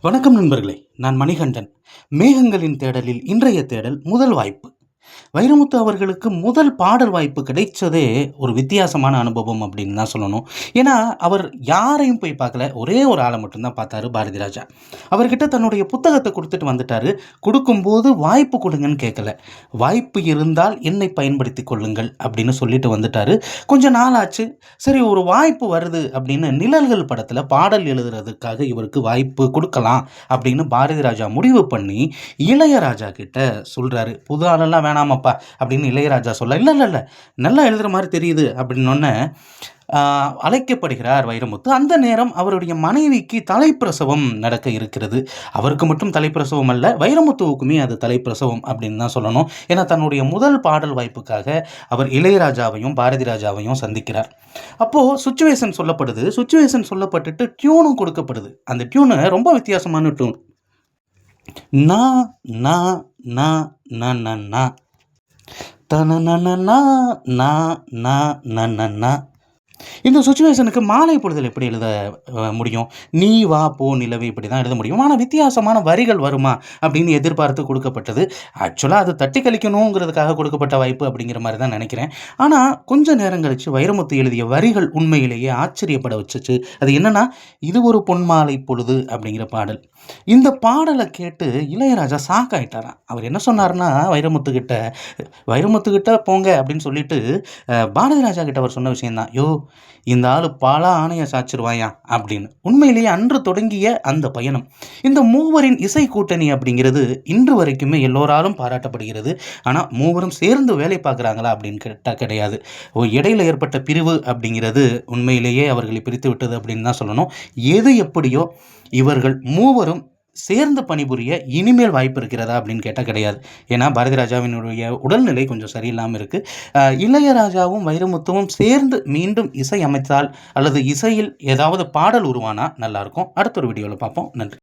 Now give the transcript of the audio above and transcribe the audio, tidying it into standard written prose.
வணக்கம் நண்பர்களே, நான் மணிகண்டன். மேகங்களின் தேடலில் இன்றைய தேடல் முதல் வாய்ப்பு. வைரமுத்து அவர்களுக்கு முதல் பாடல் வாய்ப்பு கிடைச்சதே ஒரு வித்தியாசமான அனுபவம் அப்படின்னு தான் சொல்லணும். ஏன்னா, அவர் யாரையும் போய் பார்க்கல. ஒரே ஒரு ஆளை மட்டும்தான் பார்த்தாரு, பாரதி ராஜா. அவர்கிட்ட தன்னுடைய புத்தகத்தை கொடுத்துட்டு வந்துட்டாரு. கொடுக்கும்போது வாய்ப்பு கொடுங்கன்னு கேட்கல. வாய்ப்பு இருந்தால் என்னை பயன்படுத்தி கொள்ளுங்கள் அப்படின்னு சொல்லிட்டு வந்துட்டாரு. கொஞ்ச நாள் ஆச்சு. சரி, ஒரு வாய்ப்பு வருது அப்படின்னு நிழல்கள் படத்தில் பாடல் எழுதுறதுக்காக இவருக்கு வாய்ப்பு கொடுக்கலாம் அப்படின்னு பாரதி ராஜா முடிவு பண்ணி இளையராஜா கிட்ட சொல்றாரு. புது ஆளெல்லாம் வேணாமப்பா அப்படின்னு இளையராஜா சொல்ல, இல்லை இல்லை இல்லை நல்லா எழுதுற மாதிரி தெரியுது அப்படின்னொன்னே அழைக்கப்படுகிறார் வைரமுத்து. அந்த நேரம் அவருடைய மனைவிக்கு தலைப்பிரசவம் நடக்க இருக்கிறது. அவருக்கு மட்டும் தலைப்பிரசவம் அல்ல, வைரமுத்துவுக்குமே அது தலைப்பிரசவம் அப்படின்னு தான் சொல்லணும். ஏன்னா தன்னுடைய முதல் பாடல் வாய்ப்புக்காக அவர் இளையராஜாவையும் பாரதி ராஜாவையும் சந்திக்கிறார். அப்போது சுச்சுவேஷன் சொல்லப்படுது. சுச்சுவேஷன் சொல்லப்பட்டுட்டு டியூனும் கொடுக்கப்படுது. அந்த டியூனு ரொம்ப வித்தியாசமான டியூன். நா நா நா நா நா நா தன நா நா நா நா. இந்த சுச்சுவேஷனுக்கு மாலை பொழுதில் எப்படி எழுத முடியும்? நீ வா போ நிலவே, இப்படி தான் எழுத முடியும். ஆனால் வித்தியாசமான வரிகள் வருமா அப்படின்னு எதிர்பார்த்து கொடுக்கப்பட்டது. ஆக்சுவலாக அது தட்டி கழிக்கணுங்கிறதுக்காக கொடுக்கப்பட்ட வாய்ப்பு அப்படிங்கிற மாதிரி தான் நினைக்கிறேன். ஆனால் கொஞ்ச நேரம் கழித்து வைரமுத்து எழுதிய வரிகள் உண்மையிலேயே ஆச்சரியப்பட வச்சுச்சு. அது என்னன்னா, இது ஒரு பொன்மாலை பொழுது அப்படிங்கிற பாடல். இந்த பாடலை கேட்டு இளையராஜா ஷாக் ஆயிட்டாராம். அவர் என்ன சொன்னார்னா, வைரமுத்துக்கிட்ட போங்க அப்படின்னு சொல்லிட்டு பாரதி ராஜா கிட்ட அவர் சொன்ன விஷயம்தான், யோ இந்த ஆள் பல ஆணையை சாச்சிருவாயா அப்படின்னு. உண்மையிலேயே அன்று தொடங்கிய அந்த பயணம், இந்த மூவரின் இசை கூட்டணி அப்படிங்கிறது இன்று வரைக்குமே எல்லோராலும் பாராட்டப்படுகிறது. ஆனால் மூவரும் சேர்ந்து வேலை பார்க்குறாங்களா அப்படின்னு கேட்டால் கிடையாது. இடையில ஏற்பட்ட பிரிவு அப்படிங்கிறது உண்மையிலேயே அவர்களை பிரித்து விட்டது அப்படின்னு தான் சொல்லணும். எது எப்படியோ இவர்கள் மூவரும் சேர்ந்து பணிபுரிய இனிமேல் வாய்ப்பு இருக்கிறதா அப்படின்னு கேட்டால் கிடையாது. ஏன்னா பாரதி ராஜாவினுடைய உடல்நிலை கொஞ்சம் சரியில்லாமல் இருக்குது. இளையராஜாவும் வைரமுத்துவும் சேர்ந்து மீண்டும் இசை அமைத்தால் அல்லது இசையில் ஏதாவது பாடல் உருவானா நல்லாயிருக்கும். அடுத்த ஒரு வீடியோவில் பார்ப்போம். நன்றி.